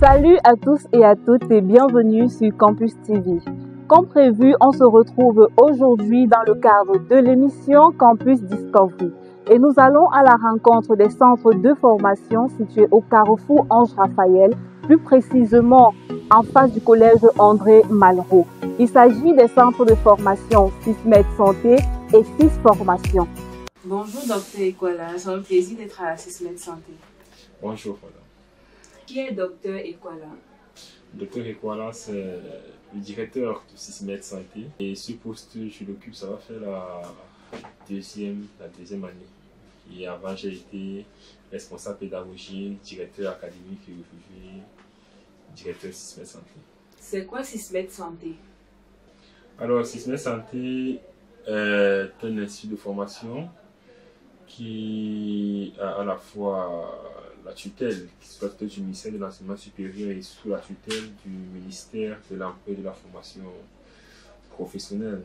Salut à tous et à toutes et bienvenue sur Campus TV. Comme prévu, on se retrouve aujourd'hui dans le cadre de l'émission Campus Discovery et nous allons à la rencontre des centres de formation situés au Carrefour Ange Raphaël, plus précisément en face du collège André Malraux. Il s'agit des centres de formation SysMed Santé et SysFormation. Bonjour Dr Ekwala, c'est un plaisir d'être à la SysMed Santé. Bonjour, madame. Qui est Dr Ekwala? Dr Ekwala, c'est le directeur de SysMed Santé. Et ce poste, je l'occupe, ça va faire la deuxième année. Et avant, j'ai été responsable pédagogique, directeur académique et aujourd'hui directeur SysMed Santé. C'est quoi SysMed Santé? Alors, SysMed Santé est un institut de formation qui a à la fois la tutelle, qui soit la tutelle du ministère de l'enseignement supérieur et sous la tutelle du ministère de l'emploi et de la formation professionnelle.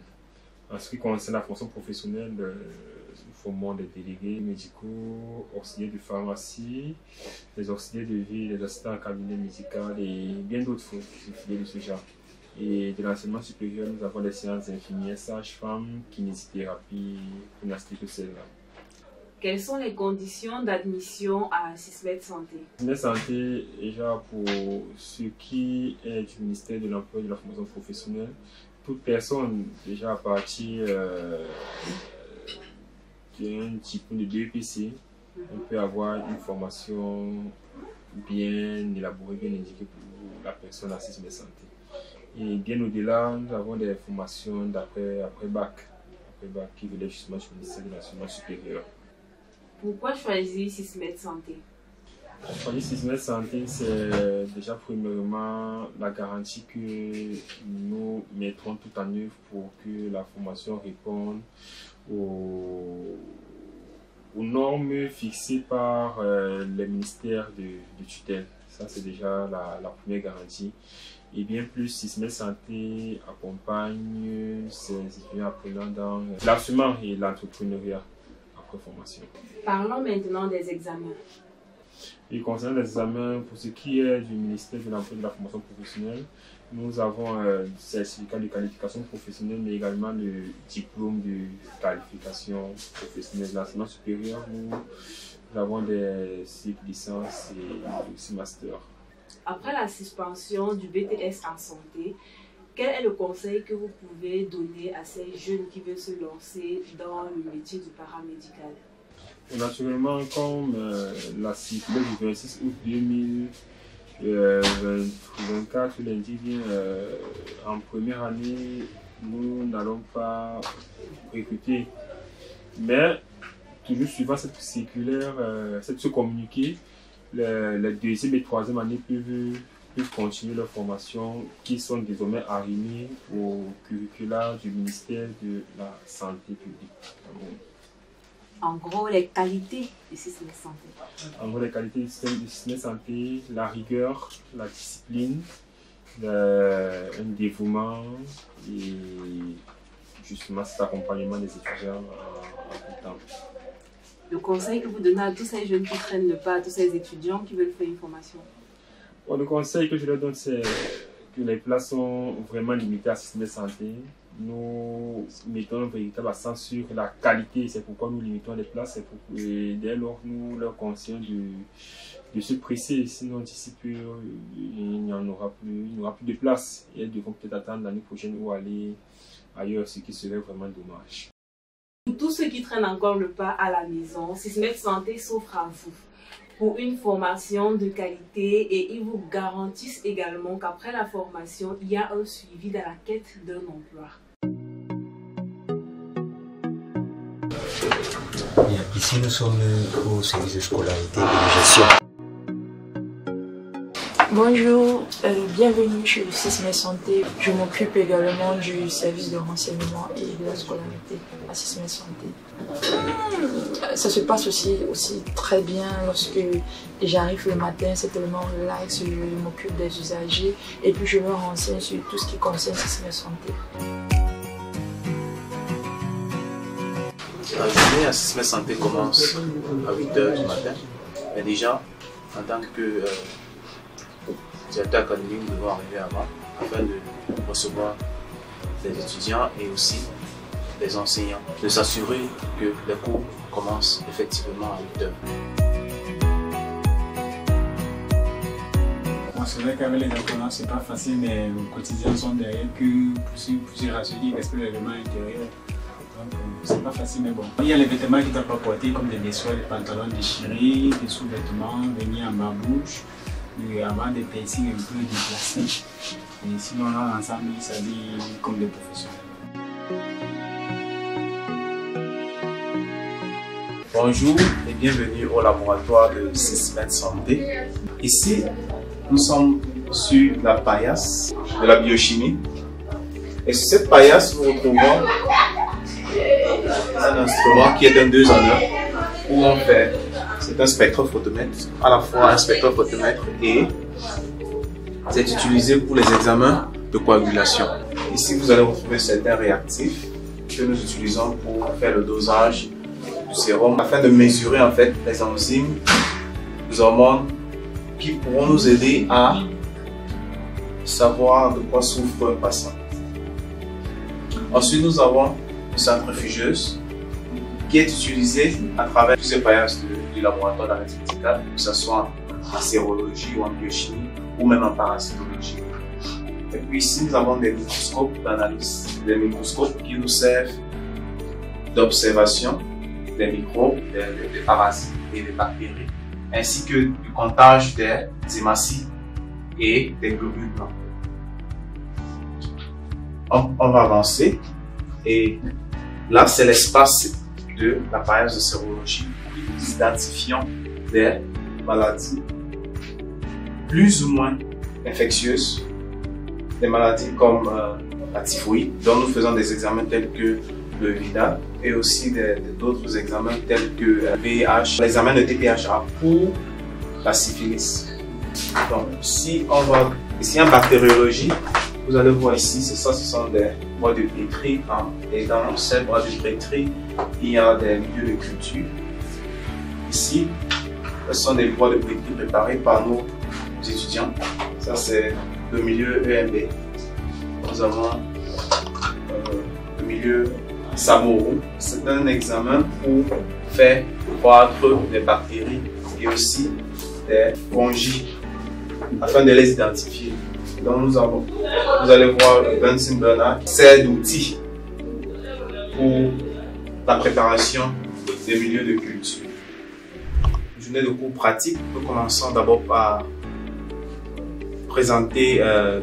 En ce qui concerne la formation professionnelle, nous formons des délégués médicaux, auxiliaires de pharmacie, des auxiliaires de vie, des assistants en cabinet médical et bien d'autres filières de ce genre. Et de l'enseignement supérieur, nous avons des séances infirmières, sages-femmes, kinésithérapie, pour n'assister que celle-là. Quelles sont les conditions d'admission à SysMed Santé? SysMed Santé, déjà pour ce qui est du ministère de l'emploi et de la formation professionnelle, toute personne déjà à partir d'un diplôme de BEPC, on peut avoir une formation bien élaborée, bien indiquée pour la personne à SysMed Santé. Et bien au-delà, nous avons des formations d'après bac qui relèvent justement du ministère de l'enseignement supérieur. Pourquoi choisir SysMed Santé? Choisir SysMed Santé, c'est déjà premièrement la garantie que nous mettrons tout en œuvre pour que la formation réponde aux normes fixées par les ministères de tutelle. Ça, c'est déjà la première garantie. Et bien plus, SysMed Santé accompagne ses étudiants apprenants dans l'enseignement et l'entrepreneuriat après formation. Parlons maintenant des examens. Et concernant les examens, pour ce qui est du ministère de l'emploi et de la formation professionnelle, nous avons le certificat de qualification professionnelle, mais également le diplôme de qualification professionnelle de l'enseignement supérieur. Nous avons des cycles licence et aussi master. Après la suspension du BTS en santé, quel est le conseil que vous pouvez donner à ces jeunes qui veulent se lancer dans le métier du paramédical? Naturellement, comme la circulaire du 26 août 2024 l'indique bien, en première année, nous n'allons pas recruter. Mais, toujours suivant cette circulaire, ce communiqué, les deuxième et troisième années peuvent continuer leur formation qui sont désormais arrimées au curricula du ministère de la Santé publique. En gros, les qualités du SysMed Santé. En gros, les qualités du SysMed Santé, la rigueur, la discipline, un dévouement et justement cet accompagnement des étudiants en tout temps. Le conseil que vous donnez à tous ces jeunes qui prennent le pas, à tous ces étudiants qui veulent faire une formation? Bon, le conseil que je leur donne, c'est que les places sont vraiment limitées à SysMed Santé. Nous mettons un véritable accent sur la qualité, c'est pourquoi nous limitons les places. Et dès lors, nous leur conseillons de se presser, sinon d'ici peu, il n'y aura plus de place. Et elles devront peut-être attendre l'année prochaine ou aller ailleurs, ce qui serait vraiment dommage. Pour tous ceux qui traînent encore le pas à la maison, SysMed Santé s'offre à vous pour une formation de qualité et ils vous garantissent également qu'après la formation, il y a un suivi dans la quête d'un emploi. Bien, ici nous sommes au service de scolarité et de gestion. Bonjour, bienvenue chez le SysMed Santé. Je m'occupe également du service de renseignement et de la scolarité à SysMed Santé. Ça se passe aussi très bien lorsque j'arrive le matin, c'est tellement relax, je m'occupe des usagers et puis je me renseigne sur tout ce qui concerne SysMed Santé. La journée à SysMed Santé commence à 8 h du matin, mais déjà en tant que directeurs académiques devront arriver avant afin de recevoir les étudiants et aussi les enseignants, de s'assurer que les cours commencent effectivement à 8 heures. Bon, c'est vrai qu'avec les apprenants, c'est pas facile, mais au quotidien, sont derrière que pour se rassurer, respecter le règlement intérieur. Donc, c'est pas facile, mais bon. Il y a les vêtements qu'ils ne doivent pas porter, comme des vessoirs, des pantalons déchirés, des sous-vêtements, venir en barbouche, et avoir des piercings un peu déplacés. Et sinon, là, ensemble, ils s'habillent comme des professionnels. Bonjour et bienvenue au laboratoire de Sismet Santé. Ici, nous sommes sur la paillasse de la biochimie. Et sur cette paillasse, nous retrouvons un instrument qui est un 2 en 1 où on fait, c'est un spectrophotomètre, à la fois un spectrophotomètre et c'est utilisé pour les examens de coagulation. Ici, vous allez retrouver certains réactifs que nous utilisons pour faire le dosage du sérum afin de mesurer en fait les enzymes, les hormones qui pourront nous aider à savoir de quoi souffre un patient. Ensuite, nous avons une centrifugeuse qui est utilisée à travers plusieurs paillasses du laboratoire d'analyse médicale, que ce soit en sérologie ou en biochimie ou même en parasitologie. Et puis ici, nous avons des microscopes d'analyse, des microscopes qui nous servent d'observation des microbes, des parasites et des bactéries, ainsi que du comptage des hématies et des globules blancs. On va avancer et là c'est l'espace de la paillasse de sérologie où nous identifions des maladies plus ou moins infectieuses, des maladies comme la typhoïde, dont nous faisons des examens tels que le VIDA et aussi d'autres examens tels que le VIH, l'examen de TPHA pour la syphilis. Donc, si on va ici en bactériologie, vous allez voir ici, ce sont des boîtes de pétri et dans ces boîtes de pétri, il y a des milieux de culture. Ici, ce sont des boîtes de pétri préparées par nos étudiants. Ça, c'est le milieu EMB. Nous avons le milieu Samoro. C'est un examen pour faire croître des bactéries et aussi des fongies afin de les identifier. Donc vous allez voir le Bunsen Burner, c'est d'outils pour la préparation des milieux de culture. Une journée de cours pratique, nous commençons d'abord par présenter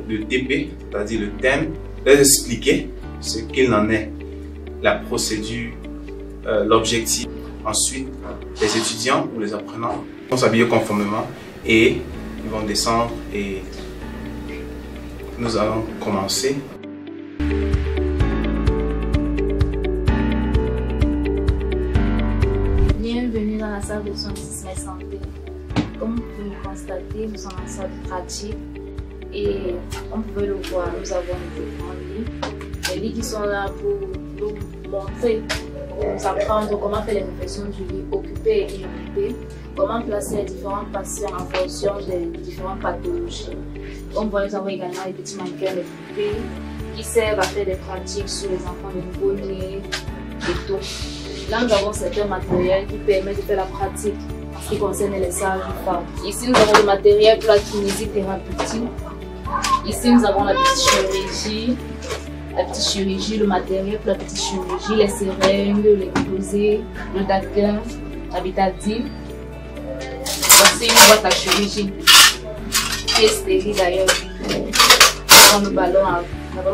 le TP, c'est-à-dire le thème, les expliquer ce qu'il en est, la procédure, l'objectif. Ensuite, les étudiants ou les apprenants vont s'habiller conformément et ils vont descendre et nous allons commencer. Bienvenue dans la salle de soins de Sismet Santé. Comme vous pouvez le constater, nous sommes en salle de pratique et on peut le voir, nous avons différents lits. Les lits qui sont là pour nous montrer, pour nous apprendre comment faire les réflexions du lit occupé et inoccupé, comment placer les différents patients en fonction des différentes pathologies. Comme vous voyez, nous avons également les petits mannequins, les poupées, qui servent à faire des pratiques sur les enfants de nouveau-nés et tout. Là, nous avons certains matériels qui permettent de faire la pratique en ce qui concerne les sages-femmes. Ici, nous avons le matériel pour la kinésithérapeutique. Ici, nous avons la petite chirurgie, le matériel pour la petite chirurgie, les seringues, les creuset, le daquin, la bétadine. Voici une boîte à chirurgie qui est stérile d'ailleurs. Nous avons le ballon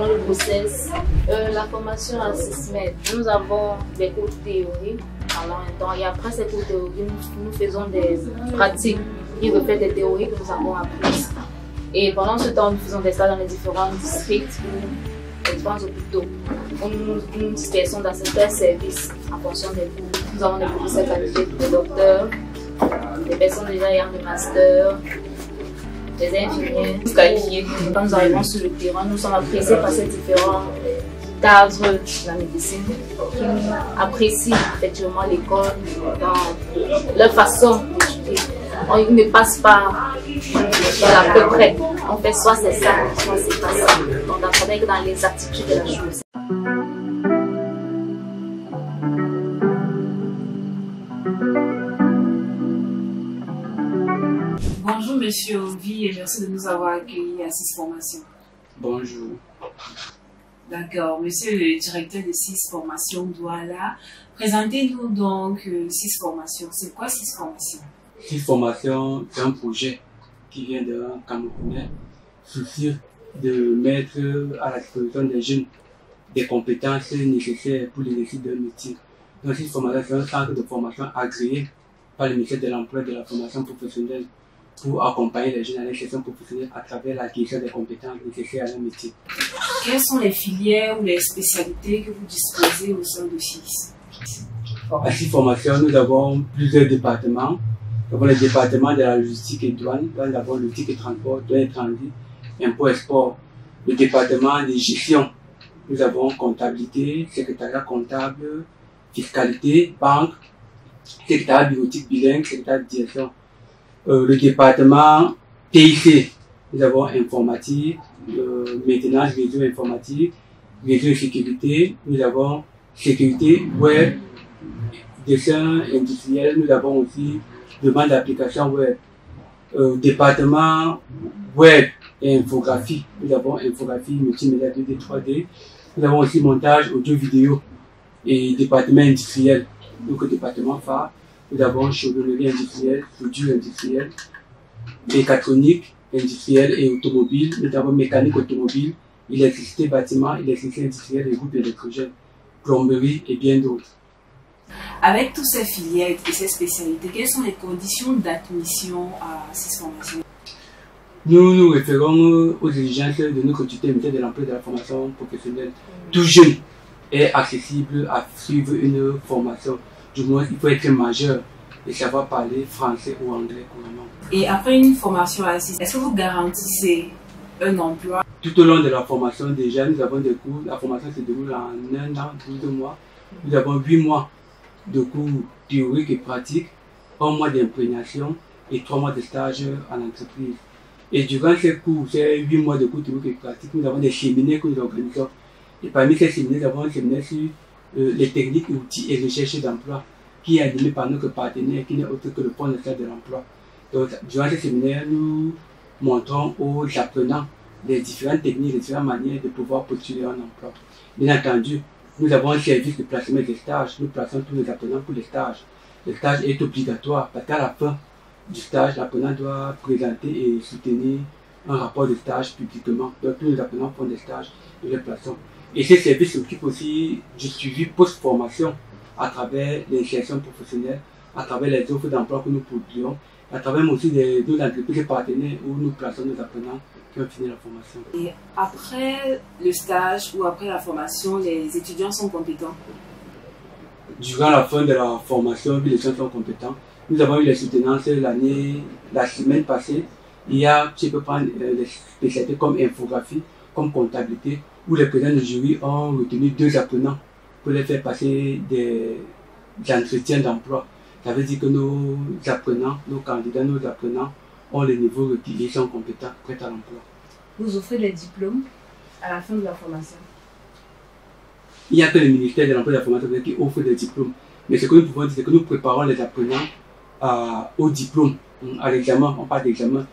de grossesse. La formation à Sismet, nous avons des cours théoriques pendant un temps et après ces cours théoriques, nous faisons des pratiques qui reflètent des théories que nous avons apprises. Et pendant ce temps, nous faisons des stages dans les différents districts ou les différents hôpitaux. Nous dispersons dans certains services en fonction des cours. Nous avons des professeurs qualifiés, des docteurs, des personnes déjà ayant des masters, des infirmiers qualifiés. Quand nous arrivons sur le terrain, nous sommes appréciés par ces différents cadres de la médecine qui apprécient effectivement l'école dans leur façon d'étudier. Ils ne passent pas Voilà, à peu près. On fait soit c'est ça, soit c'est pas ça. On apprenait que dans les attitudes de la chose. Bonjour Monsieur Ovi et merci de nous avoir accueillis à CIS Formation. Bonjour. D'accord, Monsieur le directeur de CIS Formation Douala, présentez-nous donc CIS Formation. C'est quoi CIS Formation? CIS Formation, c'est un projet qui vient d'un Camerounais, soucieux de mettre à la disposition des jeunes des compétences nécessaires pour l'exercice d'un métier. Donc CIS Formation, c'est un centre de formation agréé par le ministère de l'Emploi et de la Formation professionnelle pour accompagner les jeunes à l'insertion professionnelle à travers l'acquisition des compétences nécessaires à leur métier. Quelles sont les filières ou les spécialités que vous disposez au sein de CIS? À CIS Formation, nous avons plusieurs départements. Nous avons le département de la logistique et douane, là nous avons logistique et transport, douane et transit, impôts et sport. Le département de gestion, nous avons comptabilité, secrétariat comptable, fiscalité, banque, secrétariat bureautique bilingue, secrétariat de direction. Le département TIC, nous avons informatique, maintenance réseau informatique, réseau de sécurité, nous avons sécurité web, dessin industriel, nous avons aussi demande d'application web. Département web et infographie, nous avons infographie multimédia 2D, 3D, nous avons aussi montage audio-vidéo et département industriel, donc département phare. Nous avons chaudronnerie industrielle, soudure industrielle, mécatronique industrielle et automobile. Nous avons mécanique automobile, électricité bâtiment, électricité industrielle et groupes électrogènes, plomberie et bien d'autres. Avec toutes ces filières et ces spécialités, quelles sont les conditions d'admission à CIS Formation? Nous nous référons aux exigences de notre tutelle de l'emploi et de la formation professionnelle. Tout jeune est accessible à suivre une formation. Du moins, il faut être majeur et savoir parler français ou anglais couramment. Et après une formation à CIS, est-ce que vous garantissez un emploi? Tout au long de la formation, déjà, nous avons des cours. La formation se déroule en 1 an, 12 mois. Nous avons 8 mois de cours théoriques et pratiques, 1 mois d'imprégnation et 3 mois de stage en entreprise. Et durant ces cours, ces 8 mois de cours théoriques et pratiques, nous avons des séminaires que nous organisons. Et parmi ces séminaires, nous avons un séminaire sur les techniques, outils et recherches d'emploi qui est animé par notre partenaire qui n'est autre que le Fonds national de l'emploi. Donc, durant ce séminaire, nous montrons aux apprenants les différentes techniques, les différentes manières de pouvoir postuler un emploi. Bien entendu, nous avons un service de placement des stages. Nous plaçons tous les apprenants pour les stages. Le stage est obligatoire parce qu'à la fin du stage, l'apprenant doit présenter et soutenir un rapport de stage publiquement. Donc, tous les apprenants font des stages et les plaçons. Et ces services s'occupent aussi du suivi post-formation à travers l'insertion professionnelle, à travers les offres d'emploi que nous produisons, à travers aussi deux entreprises partenaires où nous plaçons nos apprenants qui ont fini la formation. Et après le stage ou après la formation, les étudiants sont compétents? Durant la fin de la formation, les étudiants sont compétents. Nous avons eu les soutenances la semaine passée. Il y a, tu peux prendre des spécialités comme infographie, comme comptabilité, où les présidents de jury ont retenu 2 apprenants pour les faire passer des entretiens d'emploi. Ça veut dire que nos apprenants, nos candidats, nos apprenants ont le niveau requis et sont compétents, prêts à l'emploi. Vous offrez des diplômes à la fin de la formation? Il n'y a que le ministère de l'Emploi et de la Formation qui offre des diplômes. Mais ce que nous pouvons dire, c'est que nous préparons les apprenants au diplôme, à l'examen. On parle d'examen.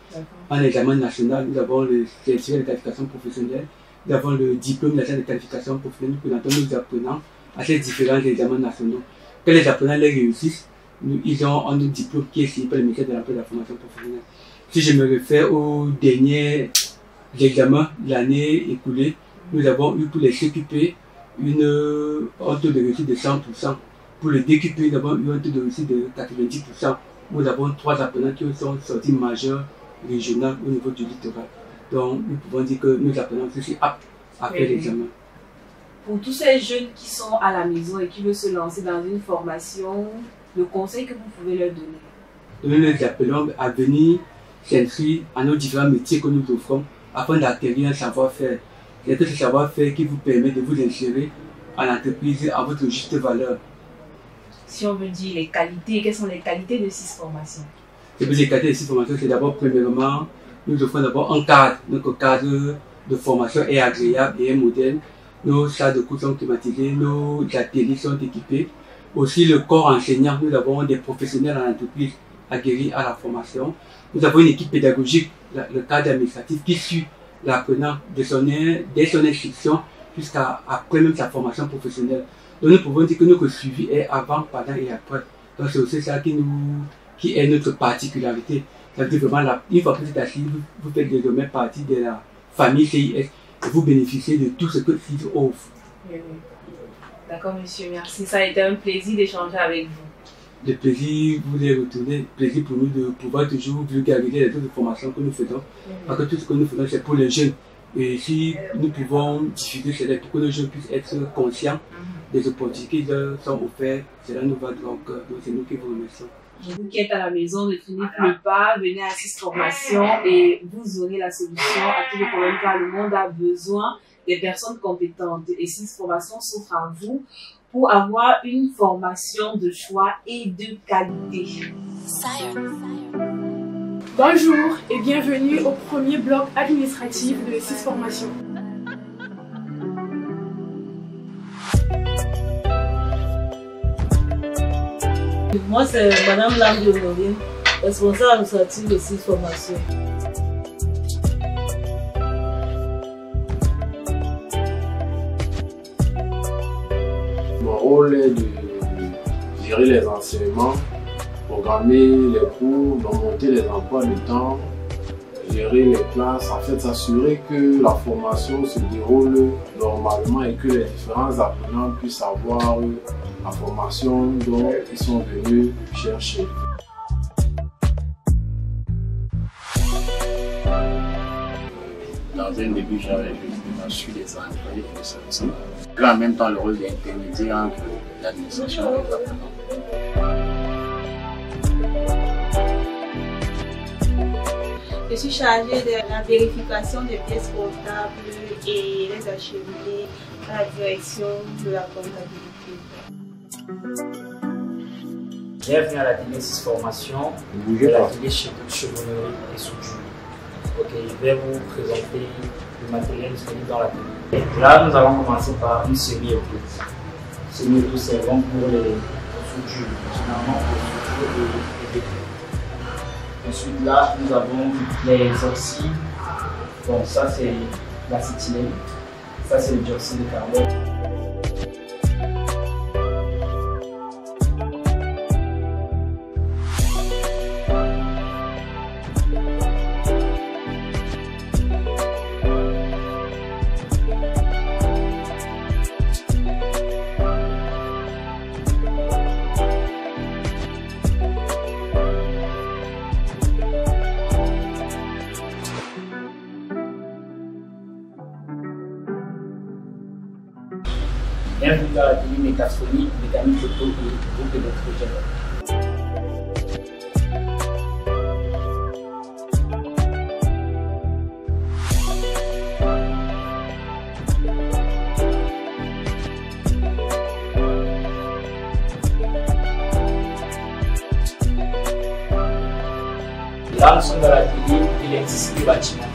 En examen national, nous avons le certificat de qualification professionnelle, nous avons le diplôme national de qualification professionnelle. Nous présentons nos apprenants à ces différents examens nationaux. Que les apprenants les réussissent, ils ont un diplôme qui est signé par le ministère de l'Emploi et de la Formation professionnelle. Si je me réfère au dernier examen de l'année écoulée, nous avons eu pour les CQP un taux de réussite de 100%. Pour le DQP, nous avons eu un taux de réussite de 90%. Nous avons 3 apprenants qui sont sortis majeurs régionaux au niveau du littoral. Donc, nous pouvont dire que nos apprenants sont aptes à faire l'examen. Pour tous ces jeunes qui sont à la maison et qui veulent se lancer dans une formation, le conseil que vous pouvez leur donner? Nous les appelons à venir s'inscrire à nos différents métiers que nous offrons afin d'acquérir un savoir-faire. C'est ce savoir-faire qui vous permet de vous insérer en entreprise à votre juste valeur. Si on veut dire les qualités, quelles sont les qualités de CIS Formation? C'est pour les cadres de ces formations, c'est d'abord, premièrement, nous offrons d'abord un cadre. Notre cadre de formation est agréable et est moderne. Nos salles de cours sont climatisées, nos ateliers sont équipés. Aussi, le corps enseignant, nous avons des professionnels en entreprise aguerris à la formation. Nous avons une équipe pédagogique, le cadre administratif, qui suit l'apprenant dès son instruction jusqu'à après même sa formation professionnelle. Donc, nous pouvons dire que notre suivi est avant, pendant et après. Donc, c'est aussi ça qui est notre particularité. Ça veut dire vraiment, une fois que vous êtes assis, vous faites désormais partie de la famille CIS et vous bénéficiez de tout ce que CIS offre. Oui, oui. D'accord, monsieur, merci. Ça a été un plaisir d'échanger avec vous. Le plaisir, vous les retourner, plaisir pour nous de pouvoir toujours vulgariser les autres formations que nous faisons. Parce que tout ce que nous faisons, c'est pour les jeunes. Et si nous pouvons diffuser cela pour que les jeunes puissent être conscients des opportunités qui leur sont offertes, cela nous va donc c'est nous qui vous remercions. Vous qui êtes à la maison, ne tournez plus le pas, venez à CIS Formation et vous aurez la solution à tous les problèmes car le monde a besoin des personnes compétentes. Et CIS Formation s'offre à vous pour avoir une formation de choix et de qualité. Bonjour et bienvenue au premier bloc administratif de CIS Formation. Moi, c'est Madame Lambi Honorine, responsable administrative de CIS Formation. Mon rôle est de gérer les enseignements, programmer les cours, monter les emplois du temps, gérer les classes, en fait s'assurer que la formation se déroule normalement et que les différents apprenants puissent avoir la formation dont ils sont venus chercher. Dans un début, j'avais su des employés de service. Là, en même temps, le rôle d'intermédiaire entre l'administration et les apprenants. Je suis chargée de la vérification des pièces comptables et les acheminées à la direction de la comptabilité. Bienvenue à l'atelier CIS Formation, l'atelier chevronnerie et soudure. Ok, je vais vous présenter le matériel disponible dans l'atelier. Là, nous allons commencer par une semi-étoile. Semi-étoile, c'est bon pour les soudures, généralement pour les soudures et les découps. Ensuite, là, nous avons les oxydes. Bon, ça, c'est l'acétylène. Ça, c'est le dioxyde de carbone. Bienvenue dans l'atelier mécatronique, mécanique auto et groupe électrogène. Là, nous sommes dans l'atelier électricité bâtiment.